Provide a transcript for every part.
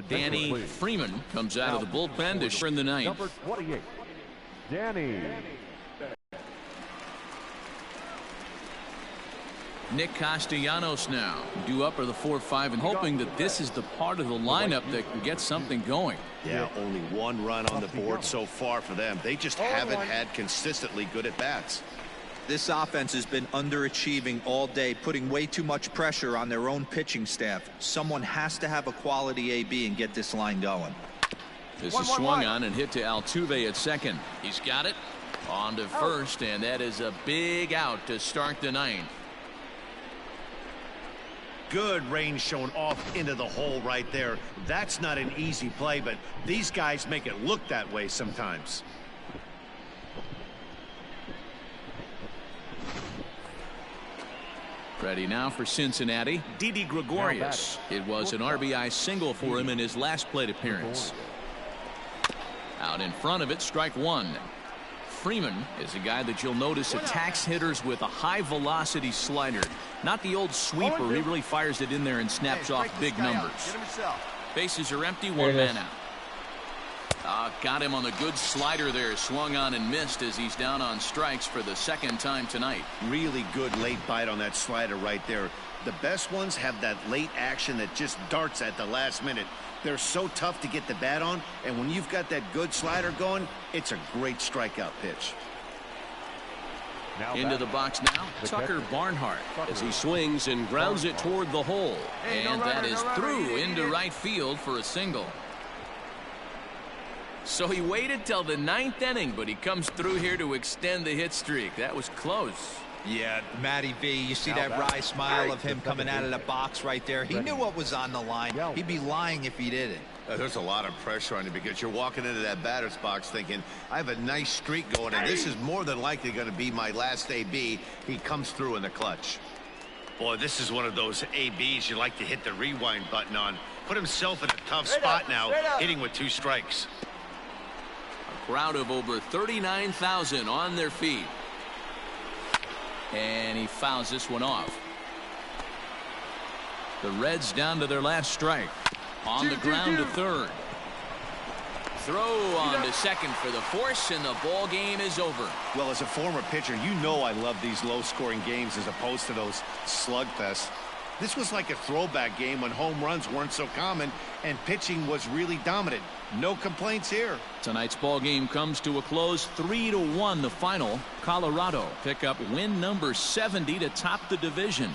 Danny Freeman comes out of the bullpen to share in the ninth. Number 28, Danny. Nick Castellanos now due up for the 4-5 and hoping that this is the part of the lineup that can get something going. Yeah, only one run on the board so far for them. They just haven't had consistently good at bats. This offense has been underachieving all day, putting way too much pressure on their own pitching staff. Someone has to have a quality AB and get this line going. This is swung on and hit to Altuve at second. He's got it on to first, and that is a big out to start the ninth. Good range shown off into the hole right there. That's not an easy play, but these guys make it look that way sometimes. Ready now for Cincinnati, Didi Gregorius. It was an RBI single for him in his last plate appearance. Out in front of it, strike one. Freeman is a guy that you'll notice attacks hitters with a high velocity slider. Not the old sweeper. He really fires it in there and snaps off big numbers. Bases are empty, one man out. Got him on a good slider there. Swung on and missed as he's down on strikes for the second time tonight. Really good late bite on that slider right there. The best ones have that late action that just darts at the last minute. They're so tough to get the bat on, and when you've got that good slider going, it's a great strikeout pitch. Into the box now, Tucker Barnhart as he swings and grounds it toward the hole. And that is through into right field for a single. So he waited till the ninth inning, but he comes through here to extend the hit streak. That was close. Yeah, Matty V, you see that wry smile of him coming out of the box right there. He knew what was on the line. He'd be lying if he didn't. There's a lot of pressure on you because you're walking into that batter's box thinking, I have a nice streak going, and this is more than likely going to be my last AB. He comes through in the clutch. Boy, this is one of those ABs you like to hit the rewind button on. Put himself in a tough spot now, hitting with 2 strikes. A crowd of over 39,000 on their feet. And he fouls this one off. The Reds down to their last strike. On the ground to third. Throw on to second for the force, and the ball game is over. Well, as a former pitcher, you know I love these low-scoring games as opposed to those slugfests. This was like a throwback game when home runs weren't so common and pitching was really dominant. No complaints here. Tonight's ball game comes to a close, 3-1 the final. Colorado pick up win number 70 to top the division.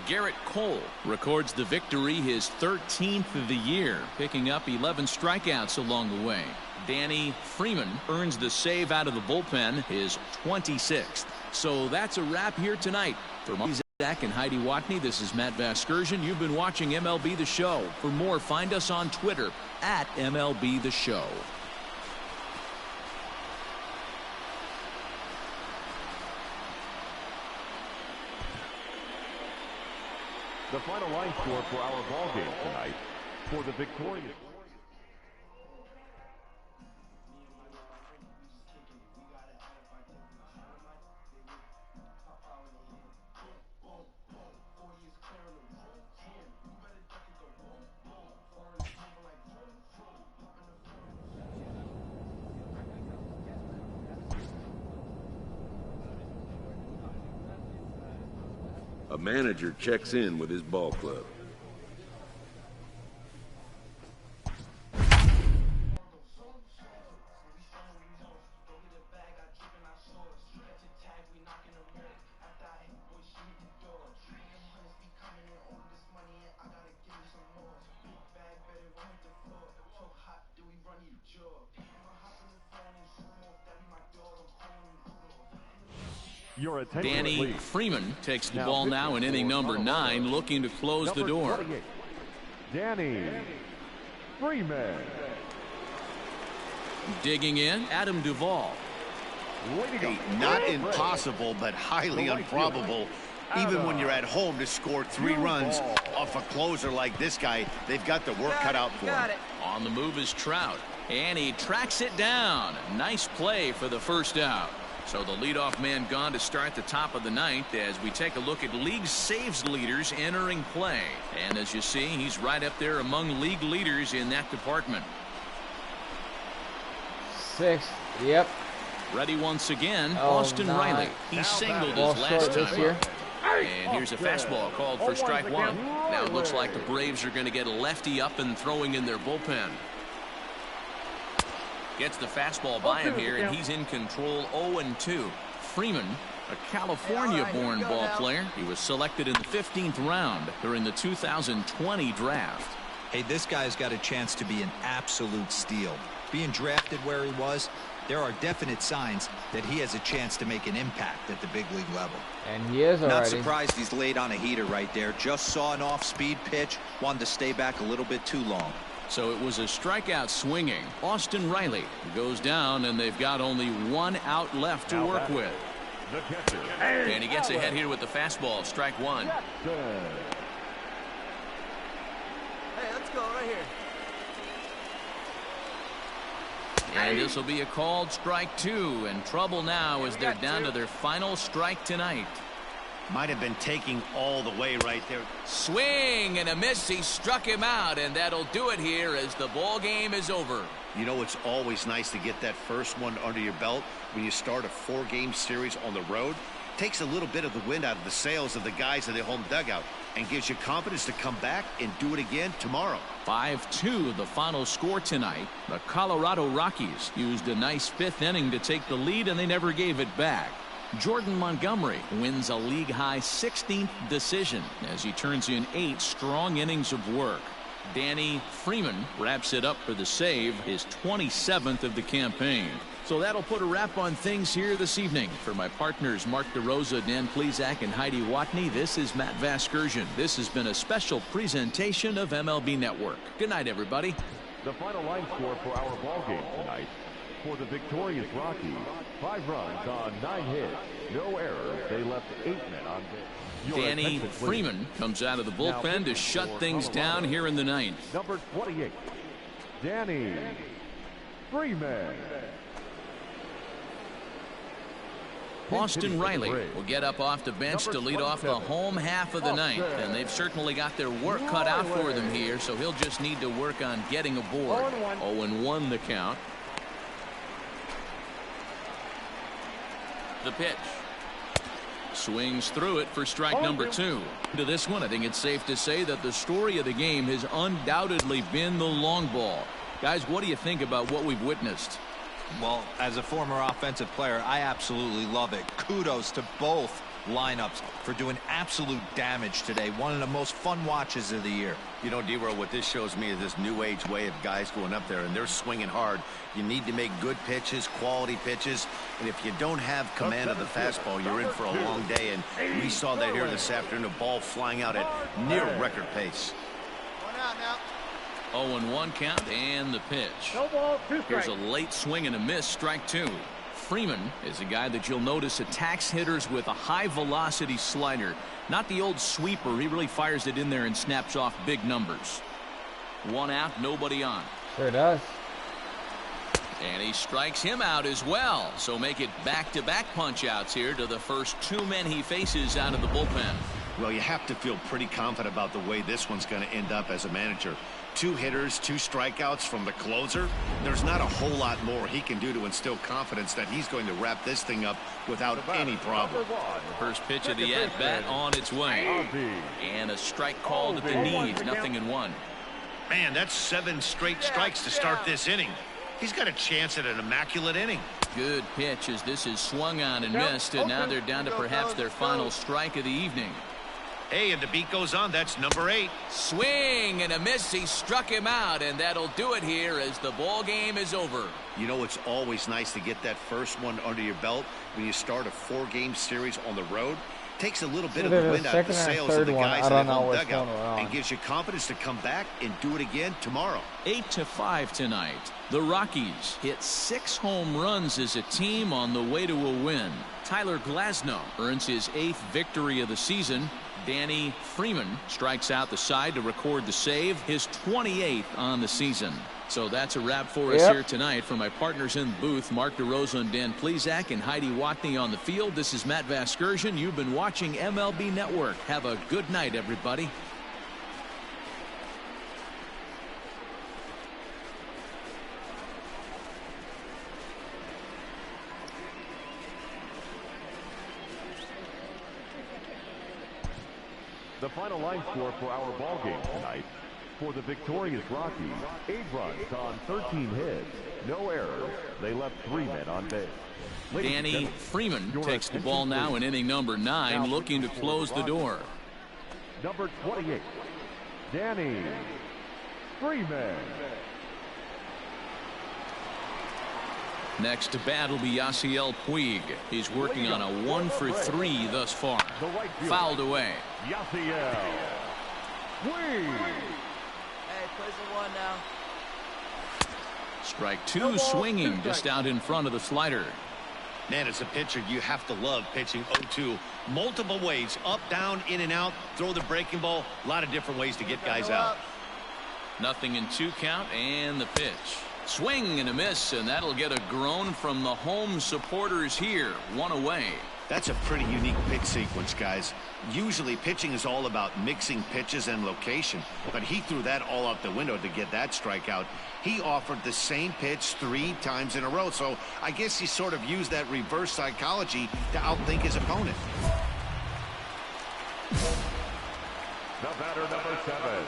Garrett Cole records the victory, his 13th of the year, picking up 11 strikeouts along the way. Danny Freeman earns the save out of the bullpen, his 26th. So that's a wrap here tonight. For Zach and Heidi Watney, this is Matt Vasgersian. You've been watching MLB The Show. For more, find us on Twitter at MLB The Show. The final line score for our ball game tonight. For the victorious. A manager checks in with his ball club. Danny Freeman takes the ball now in inning number 9, looking to close the door. Danny Freeman. Digging in, Adam Duvall. Hey, not impossible, but highly improbable. Even when you're at home to score 3 runs off a closer like this guy, they've got the work cut out for him. On the move is Trout, and he tracks it down. Nice play for the first out. So the leadoff man gone to start the top of the ninth as we take a look at league saves leaders entering play. And as you see, he's right up there among league leaders in that department. 6. Yep. Ready once again, Oh, Austin Riley. He singled his last this time. year. And here's a fastball called for strike one. Now it looks like the Braves are going to get a lefty up and throwing in their bullpen. Gets the fastball by him here, and he's in control. 0-2. Freeman, a California-born ball player. He was selected in the 15th round during the 2020 draft. Hey, this guy's got a chance to be an absolute steal. Being drafted where he was, there are definite signs that he has a chance to make an impact at the big league level. And he is already. Not surprised he's laid on a heater right there. Just saw an off-speed pitch, wanted to stay back a little bit too long. So it was a strikeout swinging. Austin Riley goes down, and they've got only one out left to work with. And he gets ahead here with the fastball. Strike one. Hey, let's go right here. And this will be a called strike two, and trouble now as they're down to their final strike tonight. Might have been taking all the way right there. Swing and a miss. He struck him out, and that'll do it here as the ball game is over. You know, it's always nice to get that first one under your belt when you start a 4-game series on the road. Takes a little bit of the wind out of the sails of the guys in the home dugout and gives you confidence to come back and do it again tomorrow. 5-2 the final score tonight. The Colorado Rockies used a nice 5th inning to take the lead, and they never gave it back. Jordan Montgomery wins a league-high 16th decision as he turns in 8 strong innings of work. Danny Freeman wraps it up for the save, his 27th of the campaign. So that'll put a wrap on things here this evening. For my partners Mark DeRosa, Dan Plesac, and Heidi Watney, this is Matt Vasgersian. This has been a special presentation of MLB Network. Good night, everybody. The final line score for our ball game tonight. For the victorious Rockies, 5 runs on 9 hits, no errors. They left 8 men on base. Danny Freeman comes out of the bullpen to shut things down here in the ninth. Number 28, Danny Freeman. Austin Riley will get up off the bench to lead off the home half of the ninth, and they've certainly got their work cut out for them here, so he'll just need to work on getting aboard. 0-1 the count. The pitch. Swings through it for strike number 2. To this one, I think it's safe to say that the story of the game has undoubtedly been the long ball. Guys, what do you think about what we've witnessed? Well, as a former offensive player, I absolutely love it. Kudos to both lineups for doing absolute damage today. One of the most fun watches of the year. You know, D-Row, what this shows me is this new age way of guys going up there, and they're swinging hard. You need to make good pitches, quality pitches, and if you don't have command of the fastball, you're in for a long day, and we saw that here this afternoon, a ball flying out at near record pace. 0-1 count and the pitch. Here's a late swing and a miss, strike 2. Freeman is a guy that you'll notice attacks hitters with a high velocity slider. Not the old sweeper. He really fires it in there and snaps off big numbers. 1 out, nobody on. Sure does. And he strikes him out as well. So make it back-to-back punch-outs here to the first 2 men he faces out of the bullpen. Well, you have to feel pretty confident about the way this one's going to end up as a manager. 2 hitters, 2 strikeouts from the closer. There's not a whole lot more he can do to instill confidence that he's going to wrap this thing up without any problem. First pitch of the at-bat on its way. And a strike called at the knees, 0-1. Man, that's 7 straight strikes to start this inning. He's got a chance at an immaculate inning. Good pitch as this is swung on and missed, and now they're down to perhaps their final strike of the evening. Hey, and the beat goes on. That's number 8. Swing and a miss. He struck him out, and that'll do it here as the ball game is over. You know, it's always nice to get that first one under your belt when you start a 4-game series on the road. Takes a little bit of the wind out of the sails of the guys in the home dugout and gives you confidence to come back and do it again tomorrow. 8-5 tonight. The Rockies hit 6 home runs as a team on the way to a win. Tyler Glasnow earns his 8th victory of the season. Danny Freeman strikes out the side to record the save, his 28th on the season. So that's a wrap for us here tonight. For my partners in the booth, Mark DeRosa and Dan Plesac and Heidi Watney on the field, this is Matt Vasgersian. You've been watching MLB Network. Have a good night, everybody. The final line score for our ball game tonight. For the victorious Rockies, 8 runs on 13 hits, no errors. They left 3 men on base. Danny Freeman takes the ball now in inning number 9, looking to close the door. Number 28, Danny Freeman. Next to bat will be Yasiel Puig. He's working on a 1-for-3 thus far. Fouled away. Yasiel Puig. Hey, plays the 1 now. Strike 2, swinging just out in front of the slider. Man, as a pitcher, you have to love pitching 0-2 multiple ways, up, down, in and out, throw the breaking ball, a lot of different ways to get guys out. Nothing in 2 count, and the pitch. Swing and a miss, and that'll get a groan from the home supporters here. 1 away. That's a pretty unique pitch sequence, guys. Usually pitching is all about mixing pitches and location, but he threw that all out the window to get that strikeout. He offered the same pitch 3 times in a row, so I guess he sort of used that reverse psychology to outthink his opponent. The batter, number 7.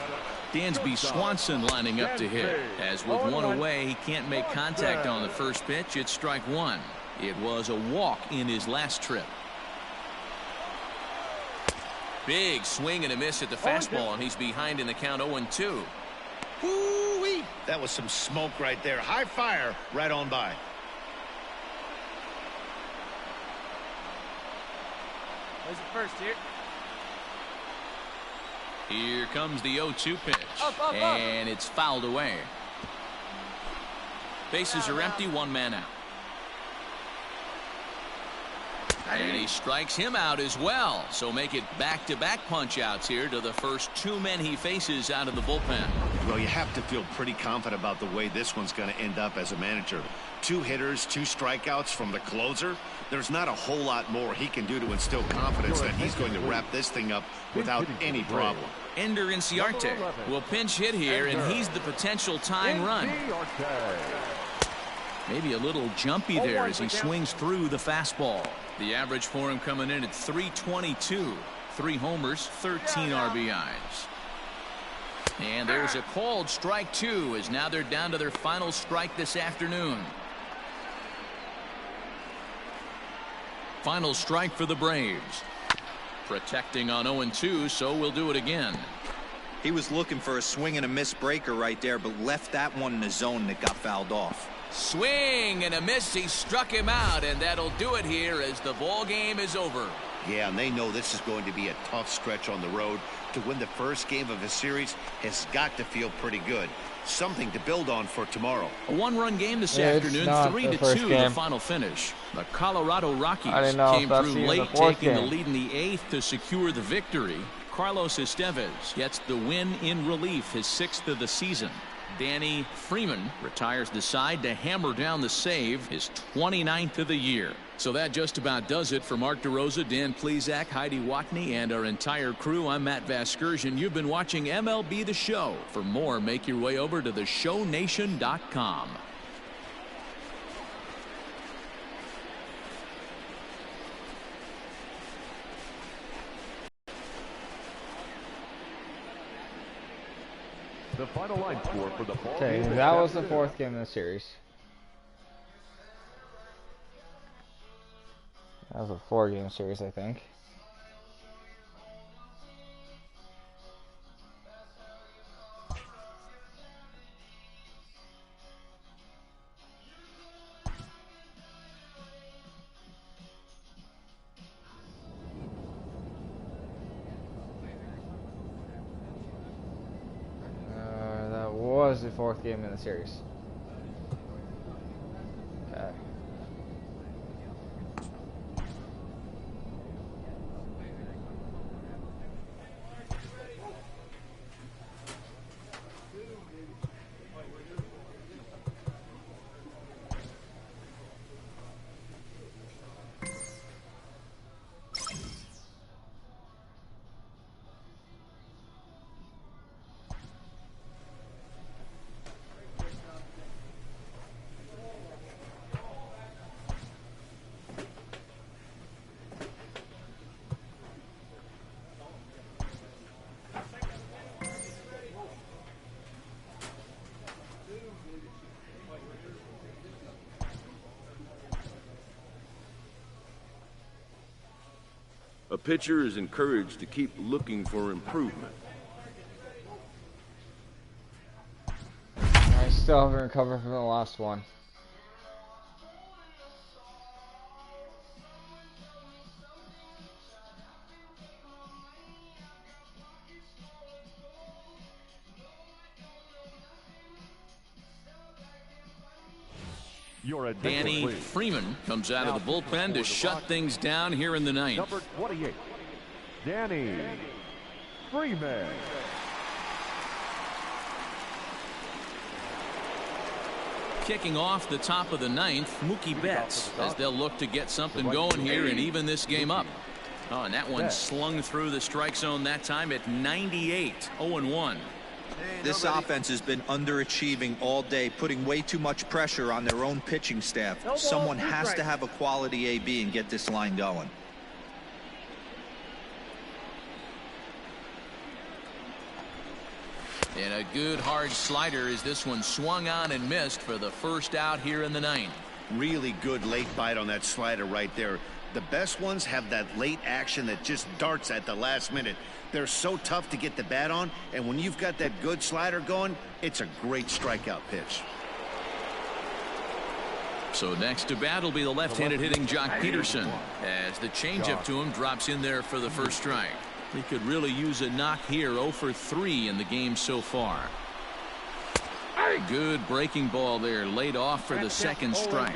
Dansby Swanson lining up to hit. As with 1 away, he can't make contact on the first pitch. It's strike 1. It was a walk in his last trip. Big swing and a miss at the fastball, and he's behind in the count 0-2. Woo-wee! That was some smoke right there. High fire right on by. Plays it first here. Here comes the 0-2 pitch. Up. And it's fouled away. Bases are empty, 1 man out. And he strikes him out as well. So make it back-to-back punch-outs here to the first 2 men he faces out of the bullpen. Well, you have to feel pretty confident about the way this one's going to end up as a manager. 2 hitters, 2 strikeouts from the closer. There's not a whole lot more he can do to instill confidence that he's going to wrap this thing up without any problem. Ender Inciarte will pinch hit here, and he's the potential tying run. Maybe a little jumpy there as he swings through the fastball. The average for him coming in at 322. 3 homers, 13 RBIs. And there's a called strike 2, as now they're down to their final strike this afternoon. Final strike for the Braves. Protecting on 0-2, so we'll do it again. He was looking for a swing and a miss breaker right there, but left that one in the zone that got fouled off. Swing and a miss. He struck him out, and that'll do it here as the ball game is over. Yeah, and they know this is going to be a tough stretch on the road. To win the first game of a series has got to feel pretty good. Something to build on for tomorrow. A 1-run game this afternoon, 3-2 the final finish. The Colorado Rockies came through late, taking the lead in the 8th to secure the victory. Carlos Estevez gets the win in relief, his 6th of the season. Danny Freeman retires the side to hammer down the save, his 29th of the year. So that just about does it for Mark DeRosa, Dan Plesac, Heidi Watney, and our entire crew. I'm Matt Vasgersian. You've been watching MLB The Show. For more, make your way over to theshownation.com. The final line score for the ball Okay, game that was the 4th game in the series. That was a 4-game series, I think. That was the 4th game in the series. Okay. A pitcher is encouraged to keep looking for improvement. I still haven't recovered from the last one. Danny Freeman comes out of the bullpen to shut things down here in the ninth. Number 28, Danny Freeman. Kicking off the top of the ninth, Mookie Betts, as they'll look to get something going here and even this game up. Oh, and that one slung through the strike zone that time at 98, 0-1. This offense has been underachieving all day, putting way too much pressure on their own pitching staff. Someone has to have a quality AB and get this line going. And a good hard slider as this one swung on and missed for the first out here in the ninth. Really good late bite on that slider right there. The best ones have that late action that just darts at the last minute. They're so tough to get the bat on, and when you've got that good slider going, it's a great strikeout pitch. So next to bat will be the left-handed hitting Jock Peterson, as the changeup to him drops in there for the first strike. He could really use a knock here. 0 for 3 in the game so far. Good breaking ball there, laid off for the second strike.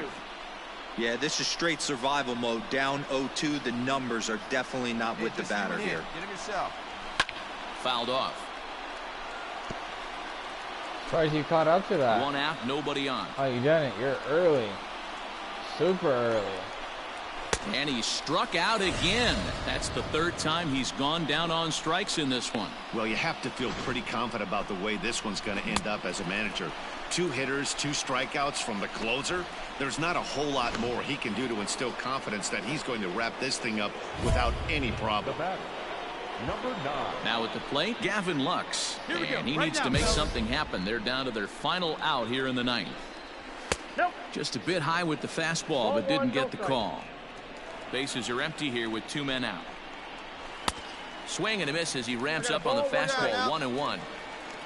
Yeah, this is straight survival mode. Down 0-2. The numbers are definitely not with the batter here. Get him yourself. Fouled off. Surprised you caught up to that. 1 out, nobody on. Oh, you done it. You're early. Super early. And he struck out again. That's the third time he's gone down on strikes in this one. Well, you have to feel pretty confident about the way this one's going to end up as a manager. 2 hitters, 2 strikeouts from the closer. There's not a whole lot more he can do to instill confidence that he's going to wrap this thing up without any problem. Number 9. Now at the plate, Gavin Lux. And he needs to make something happen. They're down to their final out here in the ninth. Just a bit high with the fastball, but didn't get the call. Bases are empty here with 2 men out. Swing and a miss as he ramps up on the fastball. 1-1.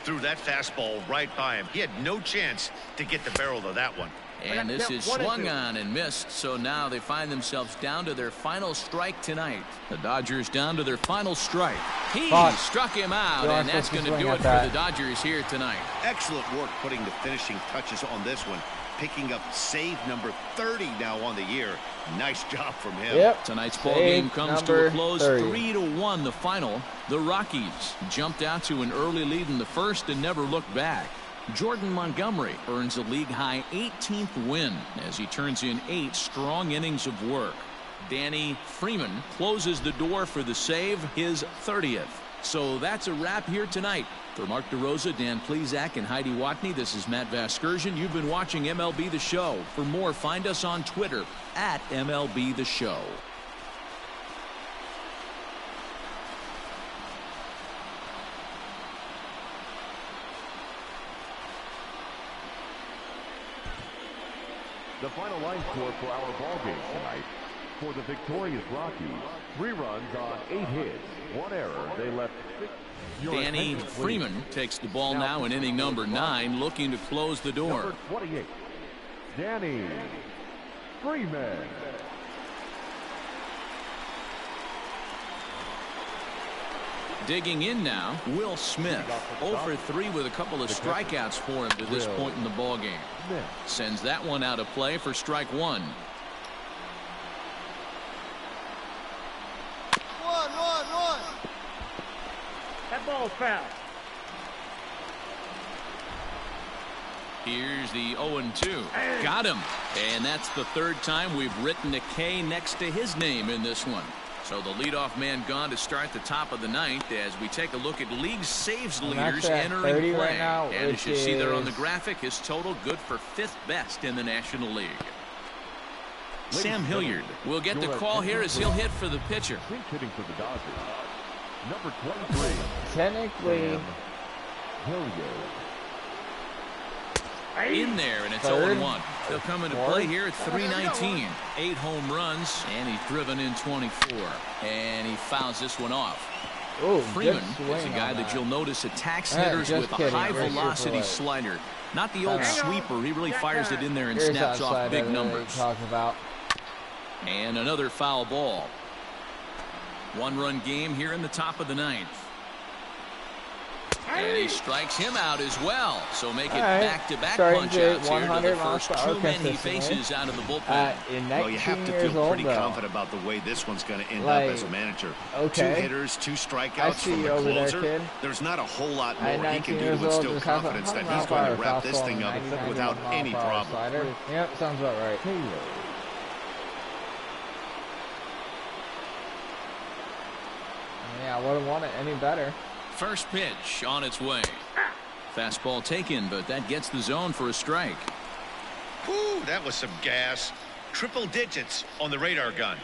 Threw that fastball right by him. He had no chance to get the barrel of that one. And this is swung on and missed, so now they find themselves down to their final strike tonight. The Dodgers down to their final strike. He struck him out, and that's going to do it for the Dodgers here tonight. Excellent work putting the finishing touches on this one. Picking up save number 30 now on the year. Nice job from him. Yep. Tonight's ball game comes to a close. 3-1 the final. The Rockies jumped out to an early lead in the first and never looked back. Jordan Montgomery earns a league-high 18th win as he turns in 8 strong innings of work. Danny Freeman closes the door for the save, his 30th. So that's a wrap here tonight. For Mark DeRosa, Dan Plesac, and Heidi Watney, this is Matt Vasgersian. You've been watching MLB The Show. For more, find us on Twitter at MLB The Show. The final line score for our ball game tonight. For the victorious Rockies, 3 runs on 8 hits, 1 error. They left 6. Danny Freeman takes the ball now in inning number 9, looking to close the door. Number 28, Danny Freeman. Digging in now, Will Smith. 0 for 3 with a couple of strikeouts for him to this point in the ball game. Sends that one out of play for strike 1. 1-1-1. That ball's foul. Here's the 0-2. Got him. And that's the third time we've written a K next to his name in this one. So the leadoff man gone to start the top of the ninth as we take a look at league saves leaders entering play. Right now, and as you see there on the graphic, his total good for 5th best in the National League. Sam Hilliard will get the call here as he'll hit for the pitcher. Hitting for the Dodgers. Number 23. Technically, Hilliard. In there, and it's third. 0-1. They'll come into play here at 319. 8 home runs, and he's driven in 24. And he fouls this one off. Ooh, Freeman is a guy that you'll notice attacks hitters with a high-velocity slider. Not the old sweeper. He really fires it in there and snaps off big numbers. And another foul ball. 1-run game here in the top of the 9th. And he strikes him out as well. So make it back-to-back punch-outs here to the first 2 men he faces out of the bullpen. Well, you have to feel pretty confident about the way this one's going to end up as a manager. 2 hitters, 2 strikeouts from the closer. There's not a whole lot more he can do to instill confidence that he's going to wrap this thing up without any problem. Yep, sounds about right. Yeah, I wouldn't want it any better. First pitch on its way. Fastball taken, but that gets the zone for a strike. Whew, that was some gas. Triple digits on the radar gun.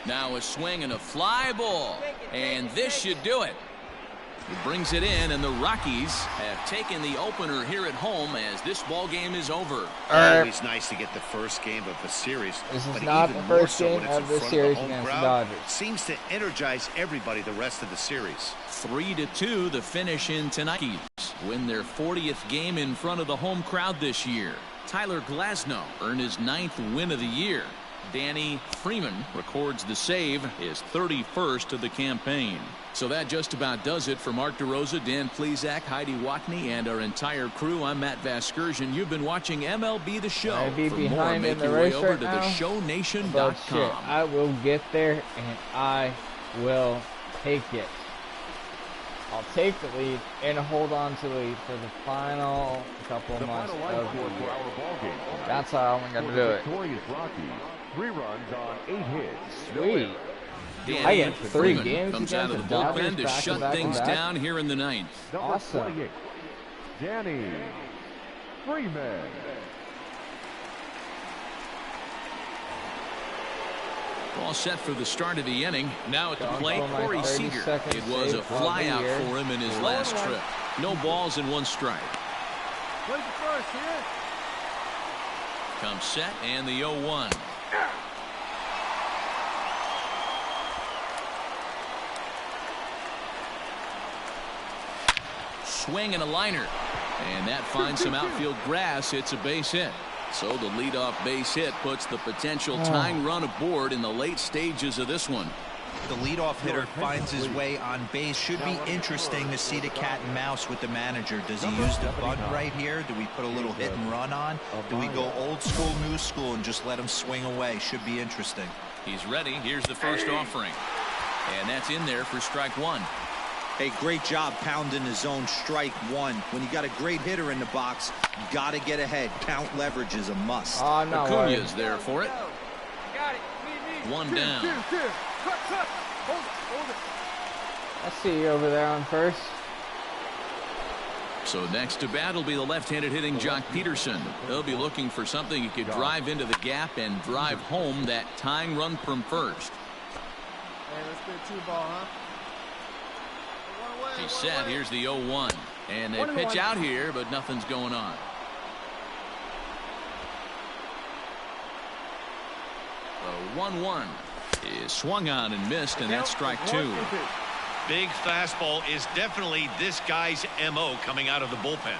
Now a swing and a fly ball. And this should do it. He brings it in, and the Rockies have taken the opener here at home as this ball game is over. Always nice to get the first game of the series, but even more so when it's in front of the home crowd. Seems to energize everybody the rest of the series. 3-2 the finish in tonight. Win their 40th game in front of the home crowd this year. Tyler Glasnow earned his 9th win of the year. Danny Freeman records the save, his 31st of the campaign. So that just about does it for Mark DeRosa, Dan Plesac, Heidi Watney, and our entire crew. I'm Matt Vasgersian. You've been watching MLB The Show. I'd be for behind more, in make the your way race over right to now, theshownation.com. I will get there, and I will take it. I'll take the lead and hold on to the lead for the final couple months of the year. That's how I'm going to do it. Victorious Rockies, 3 runs on 8 hits. Sweet. I get 3 games comes out of the bullpen to shut things down here in the 9th. Awesome. Danny Freeman. All set for the start of the inning. Now at the plate, Corey Seager. It was a flyout for him in his last trip. No balls and 1 strike. Where's the first here? Comes set and the 0-1. Swing and a liner. And that finds some outfield grass. It's a base hit. So the leadoff base hit puts the potential tying run aboard in the late stages of this one. The leadoff hitter finds his way on base. Should be interesting to see the cat and mouse with the manager. Does he use the bunt right here? Do we put a little hit and run on? Do we go old school, new school, and just let him swing away? Should be interesting. He's ready. Here's the first offering. And that's in there for strike 1. Hey, great job pounding the zone. Strike 1. When you got a great hitter in the box, got to get ahead. Count leverage is a must. Acuña's there for it. Got it. 1 down. Hold it. I see you over there on first. So next to bat will be the left-handed hitting Jock Peterson. They'll be looking for something he could drive into the gap and drive home that tying run from first. Hey, let's get a 2-ball, huh? He's set. Here's the 0-1. And they pitch out here, but nothing's going on. The 1-1 is swung on and missed, and that's strike 2. Big fastball is definitely this guy's MO coming out of the bullpen.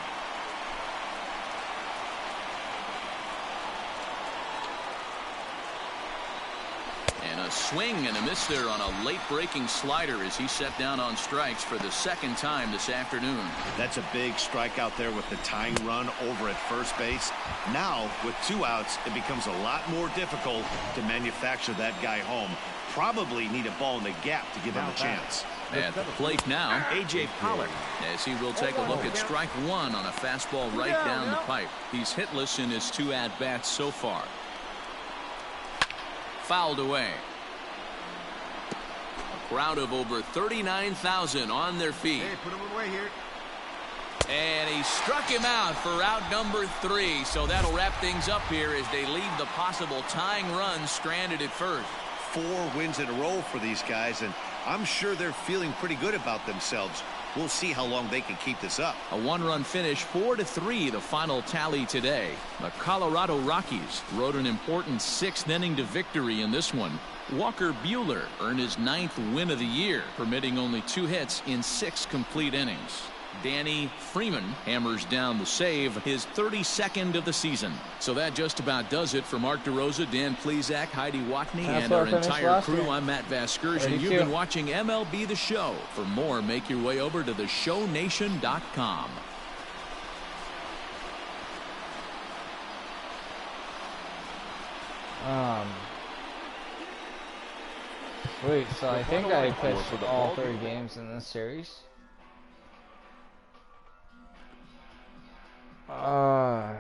And a swing and a miss there on a late breaking slider as he set down on strikes for the 2nd time this afternoon. That's a big strikeout there with the tying run over at first base. Now with 2 outs, it becomes a lot more difficult to manufacture that guy home. Probably need a ball in the gap to give him a chance. At the plate now, A.J. Pollock, as he will take a look at strike 1 on a fastball right down the pipe. He's hitless in his 2 at-bats so far. Fouled away. A crowd of over 39,000 on their feet. Hey, put him away here. And he struck him out for out number 3. So that'll wrap things up here as they leave the possible tying run stranded at first. 4 wins in a row for these guys, and I'm sure they're feeling pretty good about themselves. We'll see how long they can keep this up. A one-run finish, 4-3, the final tally today. The Colorado Rockies rode an important 6th inning to victory in this one. Walker Buehler earned his 9th win of the year, permitting only 2 hits in 6 complete innings. Danny Freeman hammers down the save, his 32nd of the season. So that just about does it for Mark DeRosa, Dan Plesac, Heidi Watney, and our entire crew. I'm Matt Vasgersian. You've been watching MLB The Show. For more, make your way over to theshownation.com. Sweet, so I think I pitched all 3 games in this series. A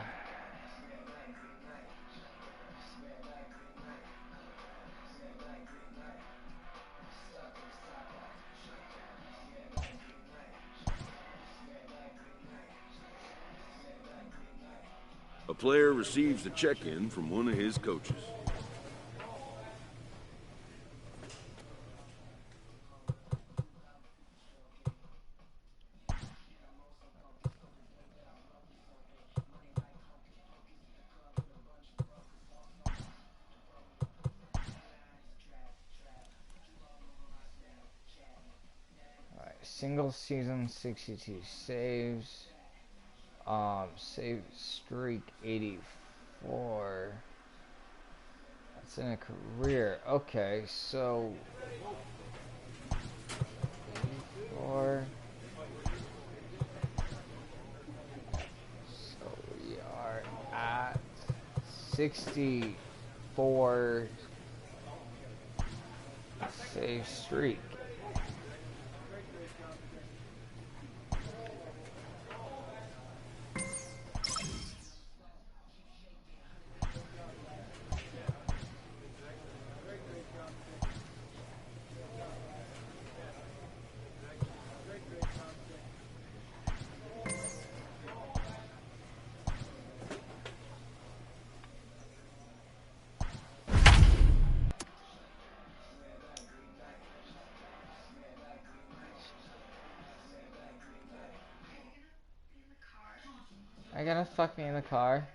player receives a check-in from one of his coaches. Single season 62 saves. Save streak 84. That's in a career. Okay, so 84. So we are at 64 save streak. Are you gonna fuck me in the car?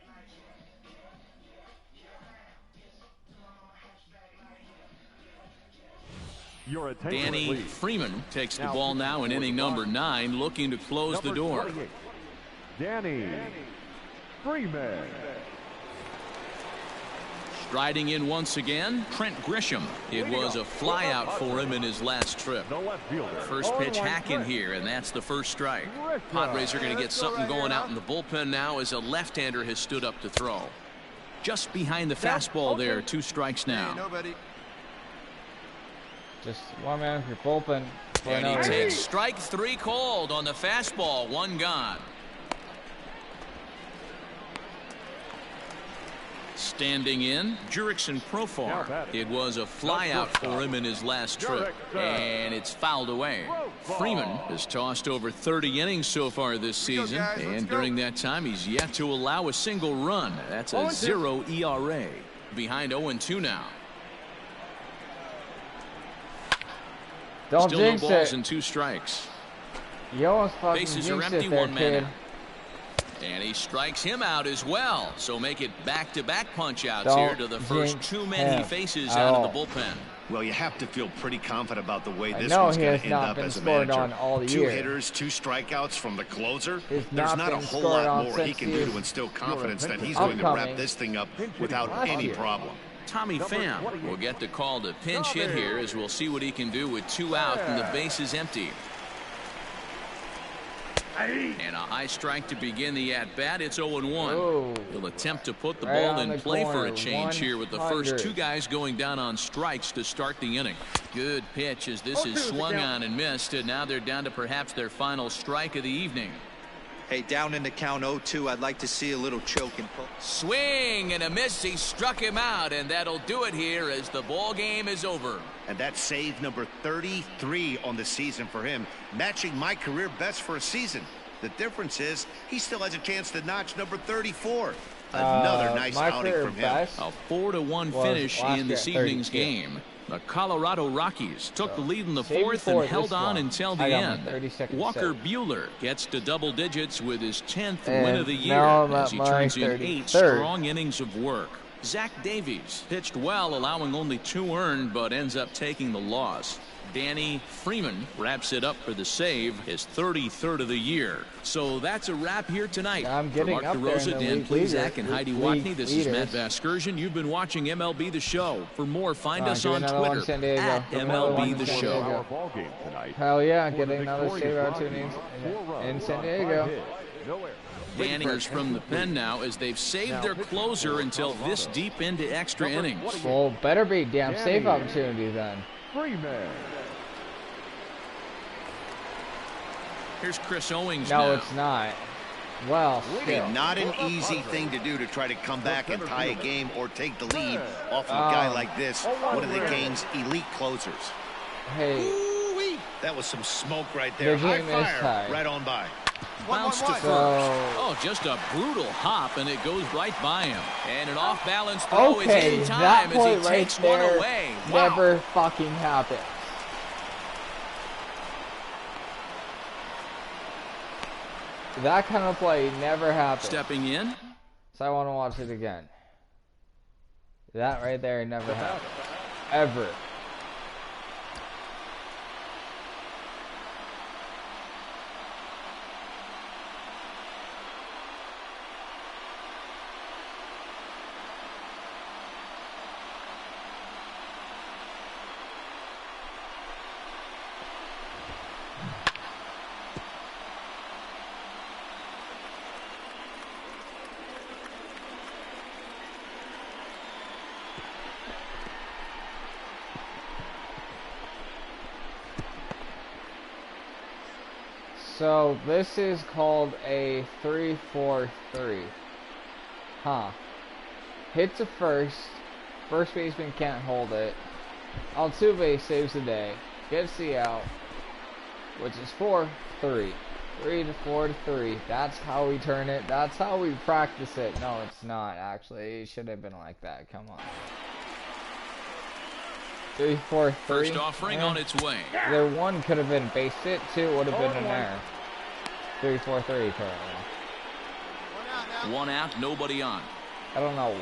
Danny Freeman takes the ball now in inning number 9, looking to close the door. Danny Freeman. Striding in once again, Trent Grisham. It was a flyout for him in his last trip. First pitch hack in here, and that's the first strike. Padres are going to get something going out in the bullpen now as a left-hander has stood up to throw. Just behind the fastball there, 2 strikes now. Just one man for your bullpen. And he takes strike 3 called on the fastball, 1 gone. Standing in, Jurickson Profar. It was a flyout for him in his last trip, and it's fouled away. Freeman has tossed over 30 innings so far this season, and during that time, he's yet to allow a single run. That's a 0 ERA. Behind 0-2 now. Don't Still no jinx balls it. and 2 strikes. You almost fucking Bases jinxed are empty, it there, 1 man kid. out. And he strikes him out as well. So make it back-to-back punch-outs here to the first 2 men he faces out of the bullpen. Well, you have to feel pretty confident about the way this know one's he going has to end not up been as a scored manager. on all 2 year. hitters, 2 strikeouts from the closer. He's There's not a been whole scored lot on more he since can do to instill confidence that he's going to wrap this thing up without any problem. Tommy Pham will get the call to pinch hit here as we'll see what he can do with 2 out and the base is empty. And a high strike to begin the at-bat. It's 0-1. He'll attempt to put the ball in play for a change here with the first 2 guys going down on strikes to start the inning. Good pitch as this is swung on and missed, and now they're down to perhaps their final strike of the evening. Hey, down in the count 0-2, I'd like to see a little choke and pull. Swing and a miss. He struck him out, and that'll do it here as the ball game is over. And that's save number 33 on the season for him, matching my career best for a season. The difference is he still has a chance to notch number 34. Another nice my outing career from him. best A 4-1 was finish last in year this at evening's 32. game. The Colorado Rockies took the lead in the save fourth before and held this on one, until the I got my end. 32nd Walker save. Buehler gets to double digits with his 10th And win of the year now I'm as at he my turns in 8 33rd. strong innings of work. Zach Davies pitched well, allowing only 2 earned, but ends up taking the loss. Danny Freeman wraps it up for the save, his 33rd of the year. So that's a wrap here tonight. I'm For getting Mark up there in DeRosa, the Dan league Plezak, and Heidi league Watney, this is Matt leaders. Vasgersian. You've been watching MLB The Show. For more, find us give me on another one, Twitter San Diego. at Give me another one, MLB The San Show. Diego. Our ball game tonight. Hell yeah, For getting the another save victorious opportunity Rockies, 4 runs in San on Diego. 5 hits, no errors. Danningers from the pen now as they've saved their closer until this deep into extra innings. Well, better be damn save opportunity then. Freeman. Here's Chris Owings No, now. it's not. Well, still. Not an easy thing to do to try to come back and tie a game or take the lead off of a guy like this, one of the game's elite closers. Hey, Ooh-wee. That was some smoke right there. The High game is fire tied. right on by. Bounce to first. So- Oh, just a brutal hop, and it goes right by him. And an off-balance throw okay, is in that time play as he right takes one there away. Wow. never fucking happened. That kind of play never happened. Stepping in. So I want to watch it again. That right there never happened. Ever. So this is called a 3-4-3. Huh. Hits a first. First baseman can't hold it. Altuve saves the day. Gets the out. Which is 4-3. 3-4-3. That's how we turn it. That's how we practice it. No, it's not actually. It should have been like that. Come on. 3-4-3. First offering on its way. Either one could have been base hit, two would have been an error. 3-4-3 currently. One out, nobody on. I don't know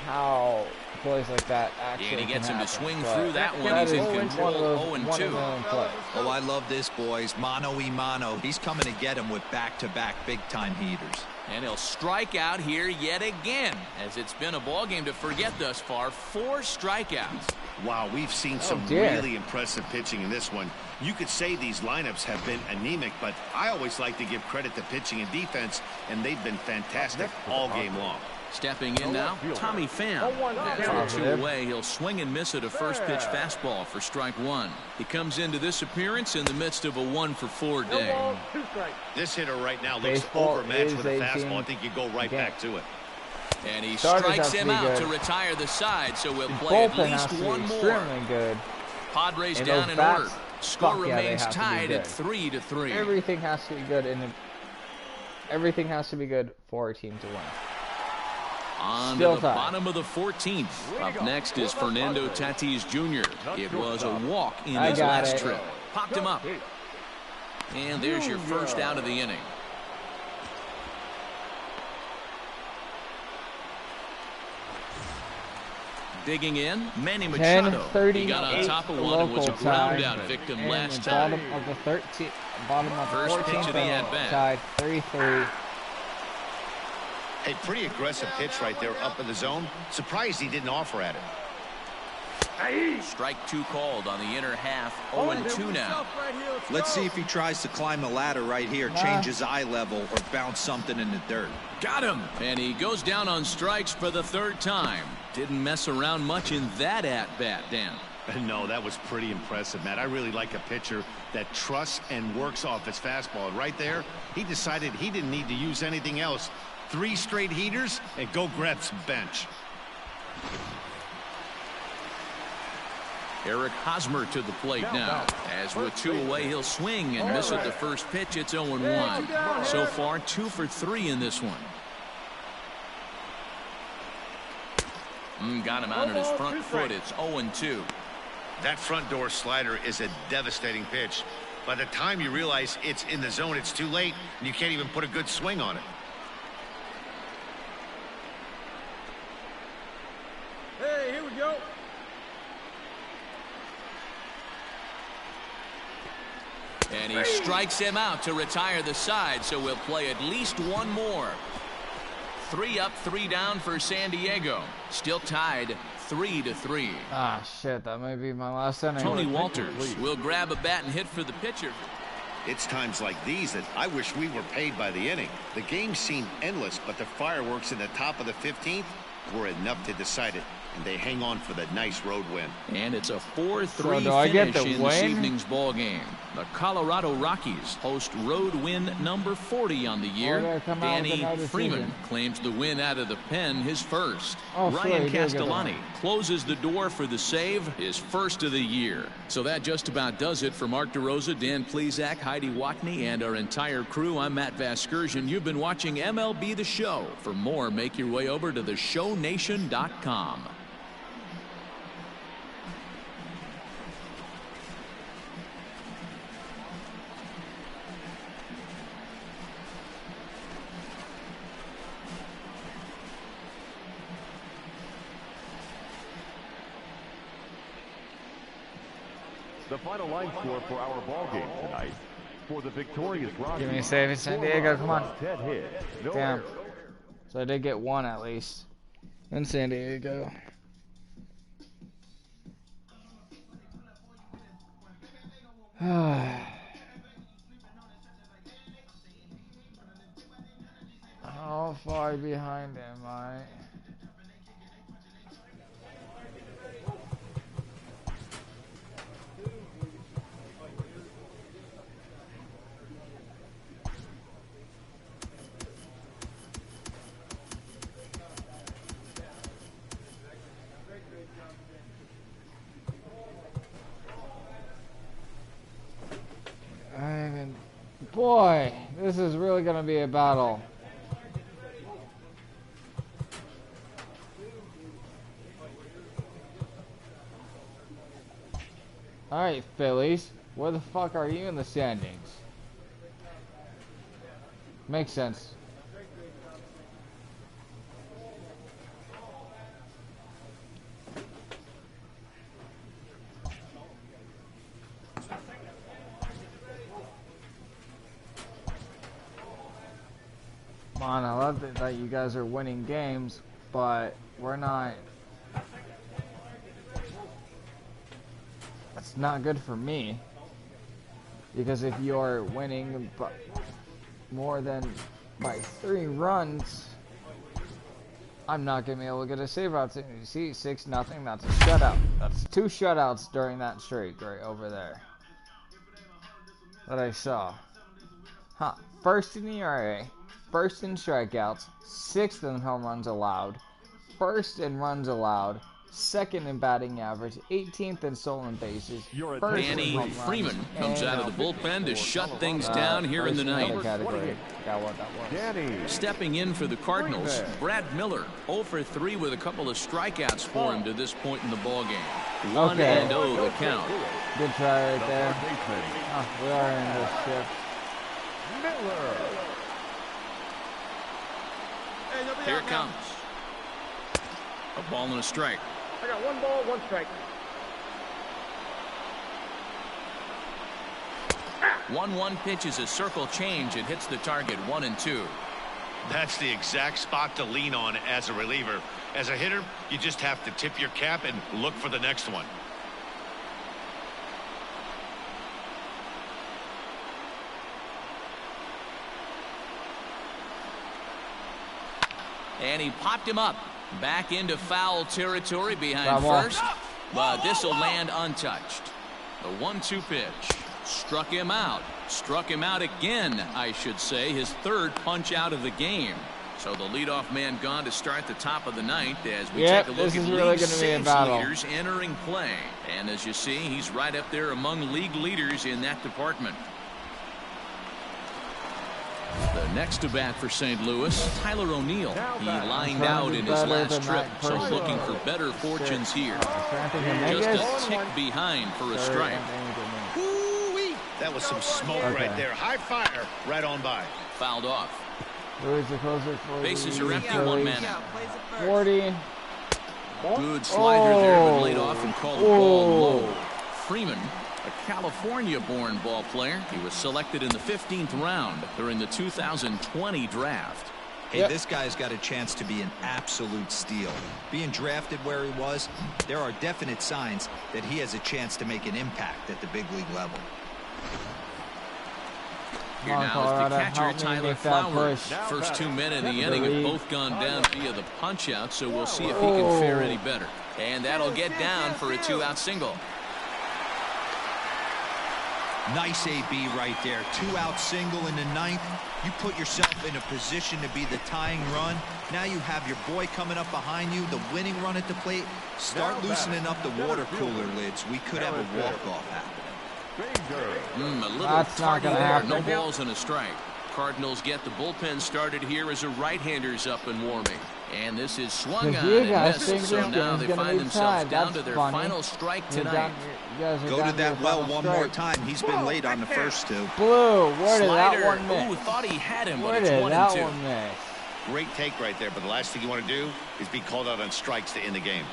how plays like that actually And he gets him to happen, swing but through that one. that He's in is control, one of 0-2. those plays. Oh, I love this, boys. Mano-y-mano. He's coming to get him with back-to-back big-time heaters. And he'll strike out here yet again, as it's been a ball game to forget thus far. 4 strikeouts. Wow, we've seen some dear. really impressive pitching in this one. You could say these lineups have been anemic, but I always like to give credit to pitching and defense, and they've been fantastic all game long. Stepping in now, Tommy Pham. As for 2 away, he'll swing and miss at a first pitch fastball for strike 1. He comes into this appearance in the midst of a 1-for-4 day. This hitter right now looks Baseball overmatched with a is a fastball. team I think you go right game. back to it. And he Starters strikes have to him be out good. to retire the side, so we'll play at Bullpen has least to be one more. extremely good. Padres And down those in bats, order. Score fuck yeah, they remains have to be tied at good. 3-3. Everything has to be good, and everything has to be good for a team to win. On Still to the tied. bottom of the 14th. Up next is Fernando Tatis Jr. It was a walk in I his got last it. trip. Popped him up. And there's your first out of the inning. Digging in, Manny Machado. He got on top of one and was a ground out victim and last the time. bottom of the 13th, bottom of the First 14th pitch of the inning, at-bat. tied 3-3. A pretty aggressive pitch right there up in the zone. Surprised he didn't offer at it. Strike 2 called on the inner half. 0-2 now. Let's see if he tries to climb the ladder right here, change his eye level, or bounce something in the dirt. Got him. And he goes down on strikes for the 3rd time. Didn't mess around much in that at-bat, Dan. No, that was pretty impressive, Matt. I really like a pitcher that trusts and works off his fastball. Right there, he decided he didn't need to use anything else. 3 straight heaters and go grab some bench. Eric Hosmer to the plate now. As with 2 away, he'll swing and miss at the first pitch. It's 0-1. So far, 2 for 3 in this one. Got him out on his front foot. It's 0-2. That front door slider is a devastating pitch. By the time you realize it's in the zone, it's too late, and you can't even put a good swing on it. Hey, here we go. And he strikes him out to retire the side, so we'll play at least one more. 3 up, 3 down for San Diego. Still tied 3-3. Ah, shit, that may be my last inning. Tony Walters will grab a bat and hit for the pitcher. It's times like these that I wish we were paid by the inning. The game seemed endless, but the fireworks in the top of the 15th were enough to decide it, and they hang on for the nice road win. And it's a 4-3 So finish in this evening's ball game. The Colorado Rockies host road win number 40 on the year. Danny Freeman claims the win out of the pen, his first. Ryan Castellani closes the door for the save, his first of the year. So that just about does it for Mark DeRosa, Dan Plesac, Heidi Watney, and our entire crew. I'm Matt Vasgersian. You've been watching MLB The Show. For more, make your way over to theshownation.com. The final line score for our ball game tonight. For the victorious Rockies. Give me a save in San Diego, come on. 10 hits, no Damn. errors. So I did get 1 at least in San Diego. How far behind am I? Boy, this is really going to be a battle. Alright, Phillies. Where the fuck are you in the standings? Makes sense. Come on, I love that you guys are winning games, but we're not. That's not good for me. Because if you're winning more than by 3 runs, I'm not going to be able to get a save out. You see, 6-0, that's a shutout. That's 2 shutouts during that streak right over there that I saw. Huh. First in the ERA. First in strikeouts, 6th in home runs allowed, 1st in runs allowed, 2nd in batting average, 18th in stolen bases. Danny Freeman comes out of the bullpen to shut things down here in the ninth. Stepping in for the Cardinals, Brad Miller, 0 for 3 with a couple of strikeouts for him to this point in the ballgame. 1-0 the count. Good try right there. Oh, we are in this shift. Miller. Here it comes. A ball and a strike. I got 1 ball, 1 strike. 1-1 pitch is a circle change. It hits the target 1-2. That's the exact spot to lean on as a reliever. As a hitter, you just have to tip your cap and look for the next one. And he popped him up back into foul territory behind first, but this will land untouched. The 1-2 pitch struck him out again, I should say, his 3rd punch out of the game. So the leadoff man gone to start the top of the 9th as we take a look at league saves leaders entering play. And as you see, he's right up there among league leaders in that department. The Next to bat for St. Louis, Tyler O'Neill. He lined out in his last trip, so looking for better fortunes here. Just a tick behind for a strike. Woo-wee. That was some smoke right there. High fire right on by. Fouled off. Bases are empty, Phillies. 1 man. 40. Good slider there, but laid off and called the ball low. Freeman, a California-born ball player. He was selected in the 15th round during the 2020 draft. Hey, this guy's got a chance to be an absolute steal. Being drafted where he was, there are definite signs that he has a chance to make an impact at the big league level. Here now is the catcher, Tyler Flowers. First 2 men in the inning have both gone down via the punch-out, so we'll see if he can fare any better. And that'll get down for a 2-out single. Nice AB right there. 2-out single in the 9th. You put yourself in a position to be the tying run. Now you have your boy coming up behind you, the winning run at the plate. Start loosening up the water cooler lids. We could have a walk-off happening. A little tardy there. No balls and a strike. Cardinals get the bullpen started here as a right-hander's up and warming. And this is swung on and missed, so now they find themselves down to their final strike tonight. Go to that well one more time. He's been late on the first 2. Blue, where did that one miss? Ooh, thought he had him, Where but it's did 1 that and 2. one miss? Great take right there, but the last thing you want to do is be called out on strikes to end the game.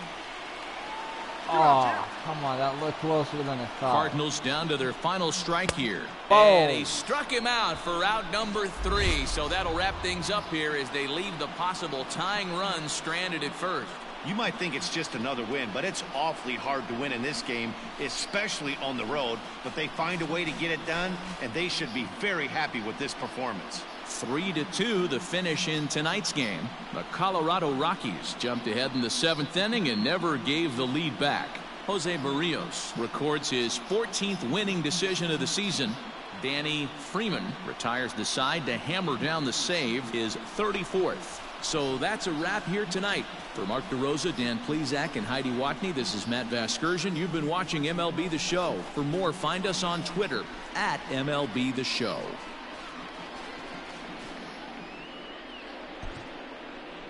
Oh, come on, that looked closer than I thought. Cardinals down to their final strike here. Oh. And he struck him out for out number 3. So that'll wrap things up here as they leave the possible tying run stranded at first. You might think it's just another win, but it's awfully hard to win in this game, especially on the road. But they find a way to get it done, and they should be very happy with this performance. 3-2 the finish in tonight's game. The Colorado Rockies jumped ahead in the 7th inning and never gave the lead back. Jose Barrios records his 14th winning decision of the season. Danny Freeman retires the side to hammer down the save, his 34th. So that's a wrap here tonight. For Mark DeRosa, Dan Plesac, and Heidi Watney, this is Matt Vasgersian. You've been watching MLB The Show. For more, find us on Twitter at MLB The Show.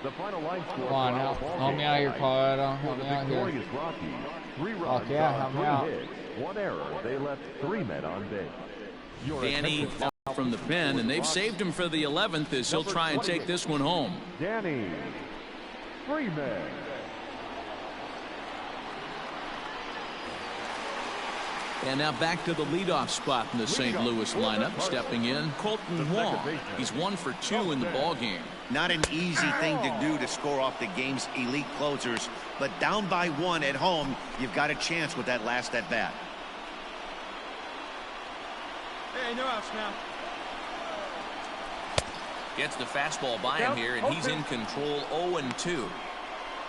The final line score. Come on, help me out here, Colorado. Help me out here. 3 runs help me out. hits, 1 error. They left 3 men on base. Danny from the pen, and they've saved him for the 11th as he'll try and take this one home. Danny Freeman. And now back to the leadoff spot in the St. Louis lineup. Stepping in, Colton Wong. He's 1 for 2 in the ballgame. Not an easy thing to do to score off the game's elite closers, but down by 1 at home, you've got a chance with that last at bat. Hey, no outs now. Gets the fastball by him here, and he's in control 0-2.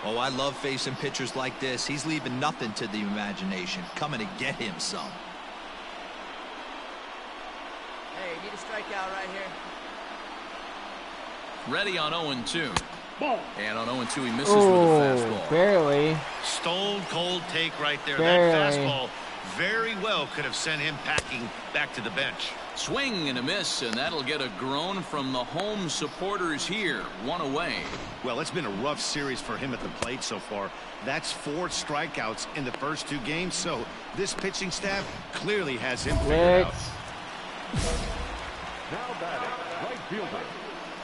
Oh, I love facing pitchers like this. He's leaving nothing to the imagination. Coming to get him some. Hey, you need a strikeout right here. Ready on 0-2. And on 0-2, he misses with a fastball. Barely. Stone cold take right there. Barely. That fastball very well could have sent him packing back to the bench. Swing and a miss, and that'll get a groan from the home supporters here. 1 away. Well, it's been a rough series for him at the plate so far. That's 4 strikeouts in the first 2 games, so this pitching staff clearly has him figured out. Now batting, right fielder,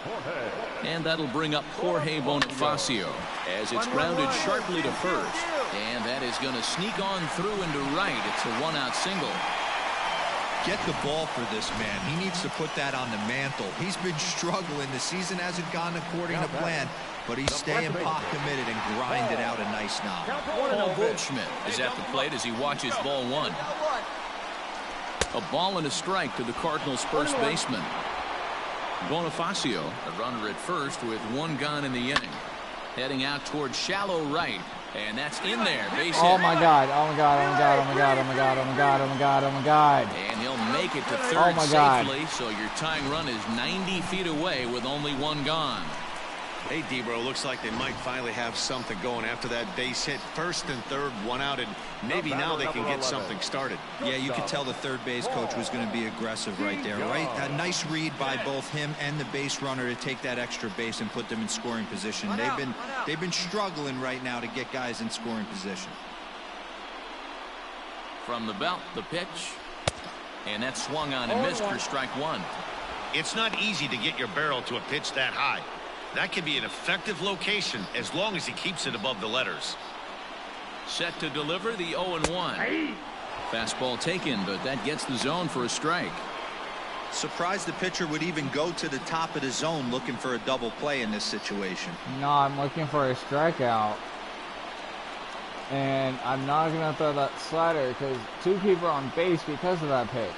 Jorge. And that'll bring up Jorge Bonifacio as it's grounded sharply to first. And that is going to sneak on through into right. It's a 1-out single. Get the ball for this man. He needs to put that on the mantle. He's been struggling. The season hasn't gone according to plan, but he's staying pot committed and grinded out a nice knock. Paul Goldschmidt is at the plate as he watches ball 1. A ball and a strike to the Cardinals' first baseman. Bonifacio, a runner at first with 1 gone in the inning. Heading out towards shallow right. And that's in there. Base hit. Oh my God. Oh my God. Oh my God. Oh my God. Oh my God. Oh my God. Oh my God. Oh my God. And he'll make it to third safely. So your tying run is 90 feet away with only 1 gone. Hey, Debro, looks like they might finally have something going after that base hit. First and third, one out, and maybe now they can get something started. Yeah, you could tell the third base coach was going to be aggressive right there, right? A nice read by both him and the base runner to take that extra base and put them in scoring position. They've been struggling right now to get guys in scoring position. From the belt, the pitch. And that swung on and missed for strike one. It's not easy to get your barrel to a pitch that high. That can be an effective location as long as he keeps it above the letters. Set to deliver the 0-1. Fastball taken, but that gets the zone for a strike. Surprised the pitcher would even go to the top of the zone looking for a double play in this situation. No, I'm looking for a strikeout. And I'm not going to throw that slider because two people are on base because of that pitch.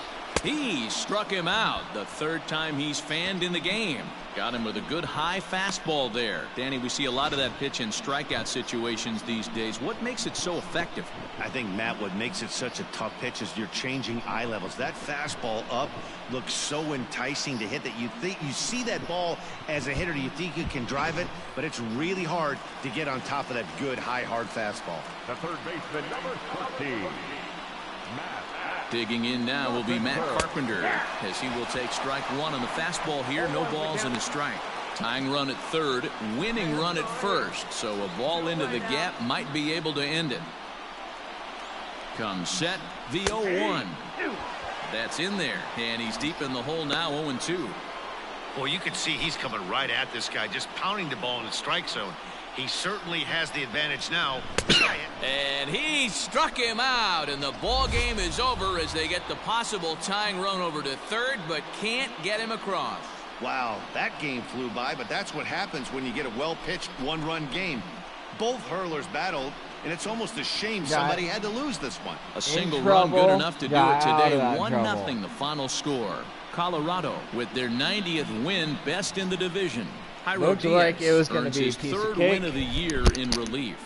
He struck him out the third time he's fanned in the game. Got him with a good high fastball there. Danny, we see a lot of that pitch in strikeout situations these days. What makes it so effective? I think, Matt, what makes it such a tough pitch is you're changing eye levels. That fastball up looks so enticing to hit that you think you see that ball as a hitter. You think you can drive it, but it's really hard to get on top of that good, high, hard fastball. The third baseman, number 13, Matt. Digging in now will be Matt Carpenter, as he will take strike one on the fastball here. No balls and a strike. Tying run at third, winning run at first. So a ball into the gap might be able to end it. Comes set, the 0-1. That's in there, and he's deep in the hole now, 0-2. Well, you can see he's coming right at this guy, just pounding the ball in the strike zone. He certainly has the advantage now. And he struck him out, and the ball game is over as they get the possible tying run over to third, but can't get him across. Wow, that game flew by, but that's what happens when you get a well-pitched one-run game. Both hurlers battled, and it's almost a shame somebody had to lose this one. A single run good enough to do it today. 1-0 the final score. Colorado with their 90th win, best in the division. Looked like it was going to be his third win of the year in relief.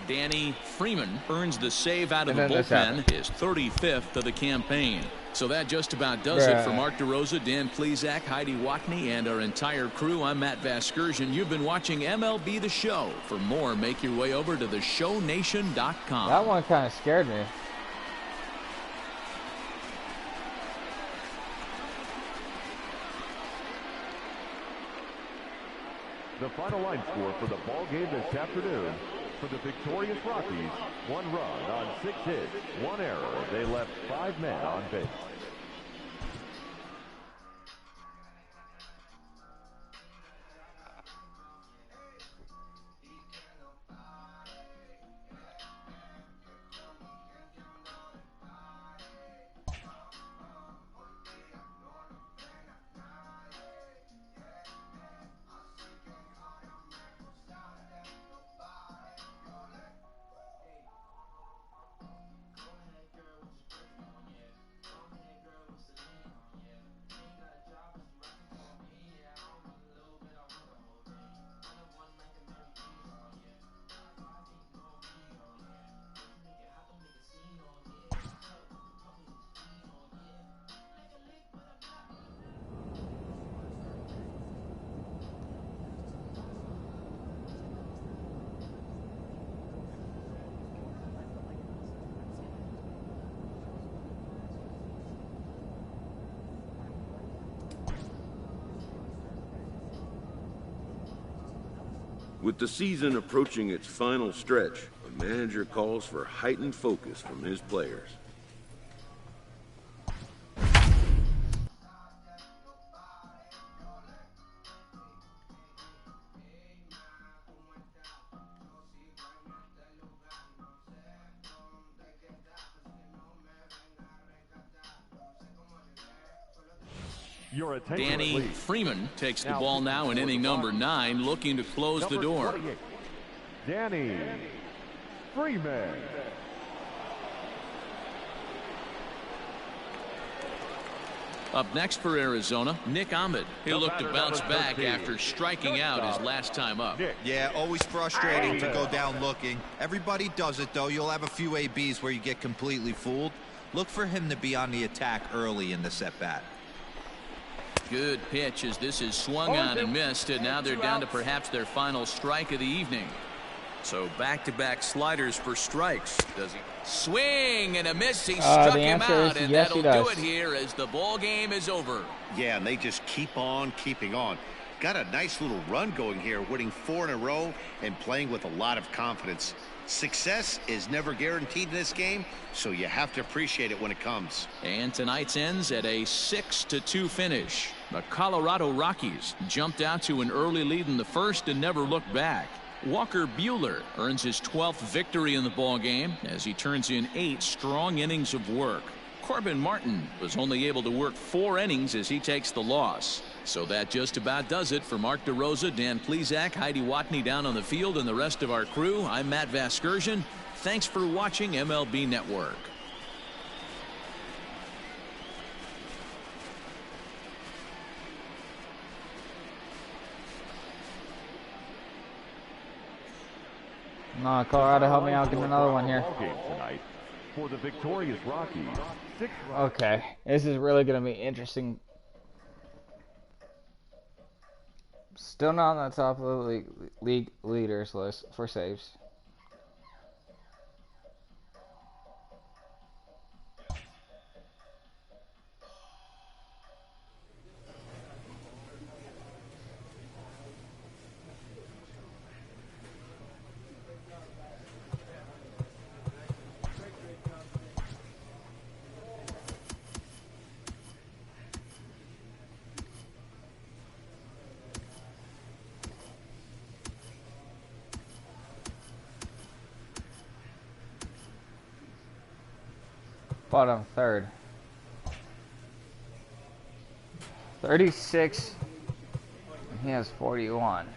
Danny Freeman earns the save out of the bullpen, his 35th of the campaign. So that just about does it for Mark DeRosa, Dan Plesac, Heidi Watney, and our entire crew. I'm Matt Vasgersian. You've been watching MLB The Show. For more, make your way over to theshownation.com. That one kind of scared me. The final line score for the ball game this afternoon. For the victorious Rockies, 1 run on 6 hits, 1 error. They left 5 men on base. With the season approaching its final stretch, a manager calls for heightened focus from his players. Danny Freeman takes the ball now in inning number 9, looking to close the door. Danny Freeman. Up next for Arizona, Nick Ahmed. He'll look to bounce back after striking out his last time up. Yeah, always frustrating to go down looking. Everybody does it, though. You'll have a few ABs where you get completely fooled. Look for him to be on the attack early in the at-bat. Good pitch as this is swung on and missed, and now they're down to perhaps their final strike of the evening. So back-to-back sliders for strikes. Does he swing and a miss? He struck him out, and yes, that'll do it here as the ball game is over. Yeah, and they just keep on keeping on. Got a nice little run going here, winning 4 in a row and playing with a lot of confidence. Success is never guaranteed in this game, so you have to appreciate it when it comes. And tonight's ends at a 6-2 finish. The Colorado Rockies jumped out to an early lead in the first and never looked back. Walker Buehler earns his 12th victory in the ballgame as he turns in 8 strong innings of work. Corbin Martin was only able to work 4 innings as he takes the loss. So that just about does it for Mark DeRosa, Dan Plesac, Heidi Watney down on the field, and the rest of our crew. I'm Matt Vasgersian. Thanks for watching MLB Network. No, Colorado, help me out. Get another one here. For the victorious Rockies. Okay, this is really going to be interesting. Still not on the top of the league leaders list for saves. Bottom third. 36. He has 41.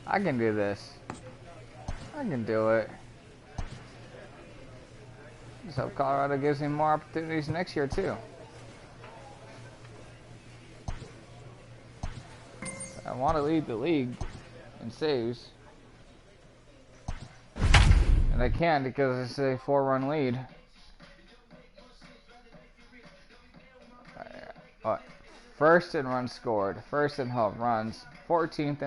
I can do this. I can do it. Just hope Colorado gives him more opportunities next year too. I want to lead the league in saves. And I can because it's a 4-run lead. First in runs scored, first in home runs, 16th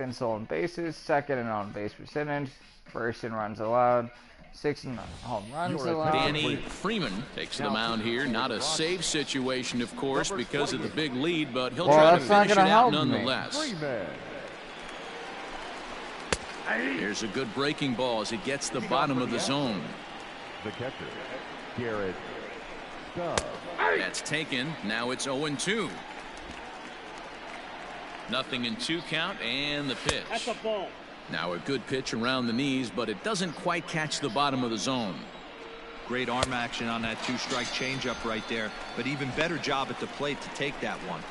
in stolen bases, second in on base percentage, first in runs allowed, 6th in home runs allowed. Danny Freeman takes the mound here. Not a save situation, of course, because of the big lead, but he'll try to finish it out nonetheless. Here's a good breaking ball as it gets the bottom of the zone. The catcher, Garrett Stubbs. That's taken. Now it's 0-2. Nothing in 2 count, and the pitch. That's a ball. Now a good pitch around the knees, but it doesn't quite catch the bottom of the zone. Great arm action on that 2-strike changeup right there, but even better job at the plate to take that one.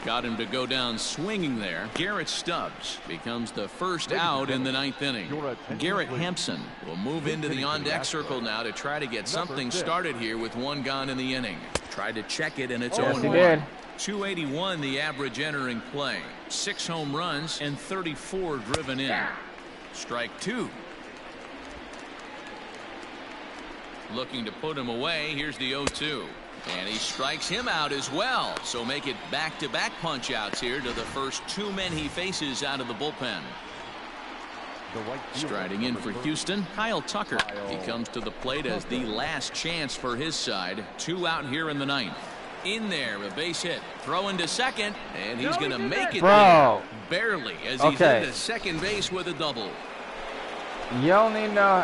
Got him to go down swinging there. Garrett Stubbs becomes the first out in the 9th inning. Garrett Hampson will move into the on-deck circle now to try to get something started here with 1 gone in the inning. Tried to check it, and it's 0-1. 281 the average entering play. 6 home runs and 34 driven in. Strike 2. Looking to put him away. Here's the 0-2. And he strikes him out as well. So make it back-to-back punch-outs here to the first 2 men he faces out of the bullpen. Striding in for Houston, Kyle Tucker. He comes to the plate as the last chance for his side. 2 out here in the 9th. In there, a base hit. Throwing to second, and he's going to make it there. Barely, as he's into second base with a double. Y'all need to know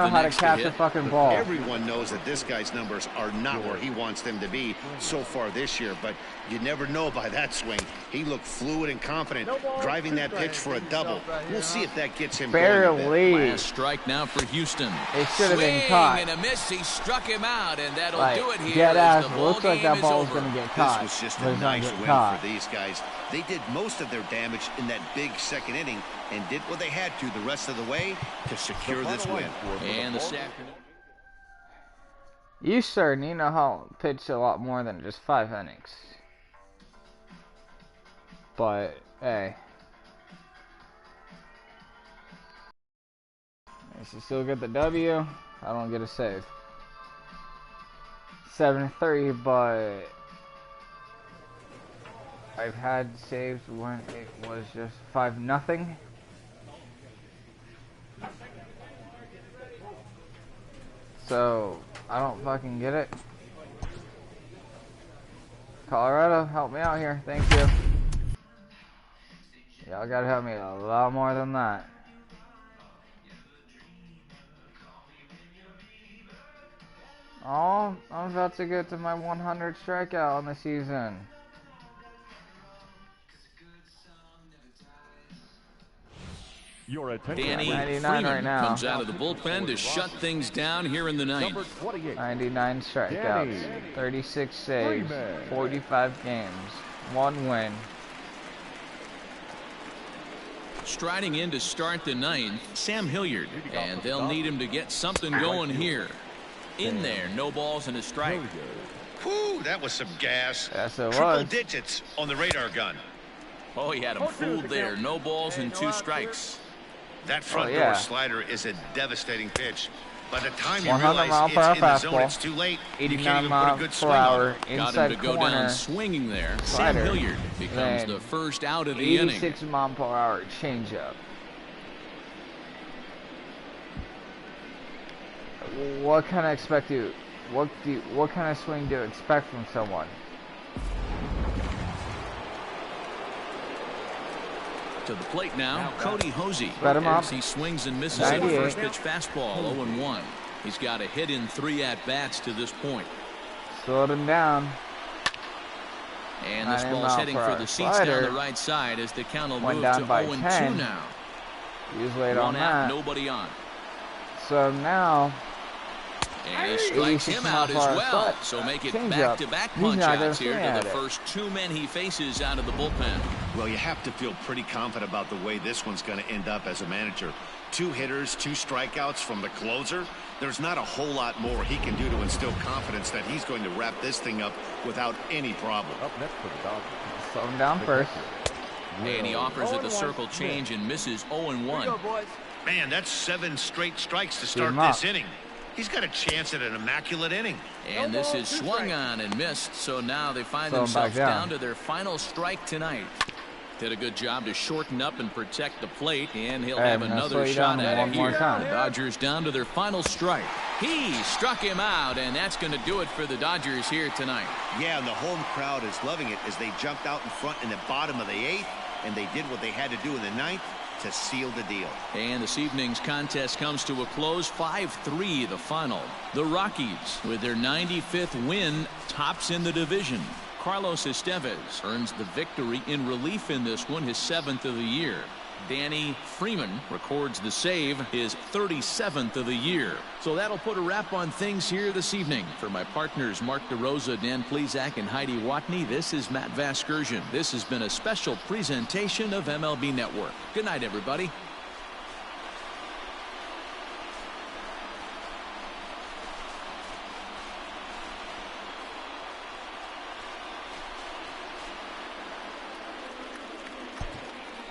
how to catch a fucking ball. Everyone knows that this guy's numbers are not where he wants them to be so far this year, but you never know by that swing. He looked fluid and confident, driving that pitch for a double. We'll see if that gets him barely. Last strike now for Houston. It should have been caught. And a miss. He struck him out, and that'll do it here. Dead ass. Looks like that ball was going to get caught. This was just a nice win for these guys. They did most of their damage in that big second inning and did what they had to the rest of the way to secure this win. And this afternoon. You, sir, need to know how to pitch a lot more than just 5 innings. But, hey. If you still get the W, I don't get a save. 7-3, but I've had saves when it was just 5-0. So I don't fucking get it. Colorado, help me out here. Thank you. Y'all gotta help me a lot more than that. Oh, I'm about to get to my 100 strikeout on the season. Danny Freeman right now comes out of the bullpen to shut things down here in the ninth. 99 strikeouts, 36 saves, 45 games, 1 win. Striding in to start the ninth, Sam Hilliard, and they'll need him to get something going here. In there, no balls and a strike. Whew, that was some gas. Yes, it Triple was. digits on the radar gun. Oh, he had him fooled there. No balls and 2 strikes. That front door slider is a devastating pitch. By the time you 100 realize mile it's per hour in the zone, fastball, it's too late. You 89 can't even put a miles good per swing on hour it. Got inside him to go corner. down swinging there. Slider. Sam Hilliard becomes Then the first out of the inning. 86 mile per hour changeup. What kind of what kind of swing do you expect from someone? To the plate now, Cody Hosey. Spread him up. He swings and misses at 98. first pitch fastball, 0-1. He's got a hit in 3 at-bats to this point. Slowed him down. And this 90 ball's mile heading per for hour the seats slider. down the right side as the count will Went move down to by 0-2 10. now. He's late on 1 out, that. nobody on. So now, And he strikes 86 him mile out per as hour well. cut. So make it Changeup. back-to-back He's not gonna punch-outs here swing to at the it. first 2 men he faces out of the bullpen. Well, you have to feel pretty confident about the way this one's going to end up as a manager. 2 hitters, 2 strikeouts from the closer. There's not a whole lot more he can do to instill confidence that he's going to wrap this thing up without any problem. Up next for the Dodgers. slow him down first. And he offers it the circle change and misses 0-1. Man, that's 7 straight strikes to start him up. this inning. He's got a chance at an immaculate inning. And this is swung on and missed, so now they find Throw him back themselves down. down to their final strike tonight. Did a good job to shorten up and protect the plate, and he'll have I'm gonna another slow you shot down at one it more here. time. The Dodgers down to their final strike. He struck him out, and that's going to do it for the Dodgers here tonight. Yeah, and the home crowd is loving it as they jumped out in front in the bottom of the 8th, and they did what they had to do in the 9th to seal the deal. And this evening's contest comes to a close, 5-3 the final. The Rockies, with their 95th win, tops in the division. Carlos Estevez earns the victory in relief in this one, his 7th of the year. Danny Freeman records the save, his 37th of the year. So that'll put a wrap on things here this evening. For my partners Mark DeRosa, Dan Plesac, and Heidi Watney, this is Matt Vasgersian. This has been a special presentation of MLB Network. Good night, everybody.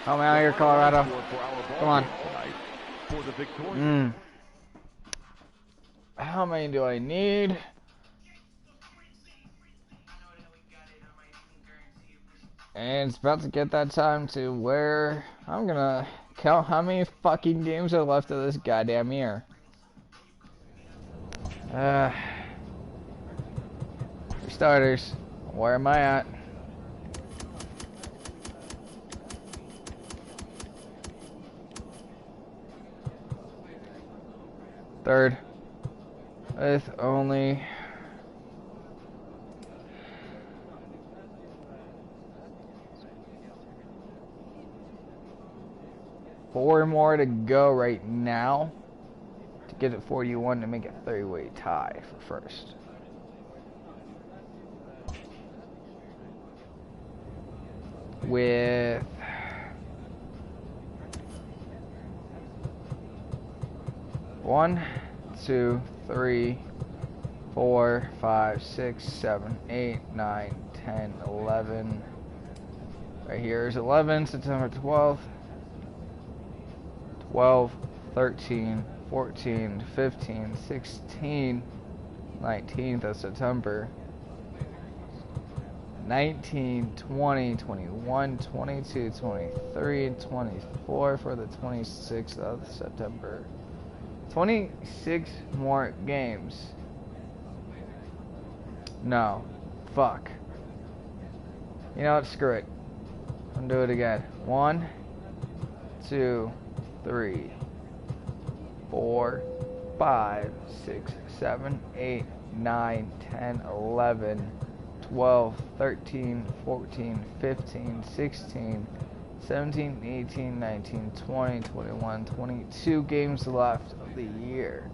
Help me out here, Colorado. Come on. How many do I need? And it's about to get that time to where I'm gonna count how many fucking games are left of this goddamn year. For starters, where am I at? Third, with only four more to go right now to get it 41 to make it a 3-way tie for first. With one, 2, 3, 4, 5, 6, 7, 8, 9, 10, 11. Right here is 11, September 12th. 12, 13, 14, 15, 16, 19th of September. 19, 20, 21, 22, 23, 24 for the 26th of September. 26 more games. No. Fuck. You know what? Screw it. I'll do it again. 1, 2, 3, 4, 5, 6, 7, 8, 9, 10, 11, 12, 13, 14, 15, 16, 17, 18, 19, 20, 21, 22 games left of the year.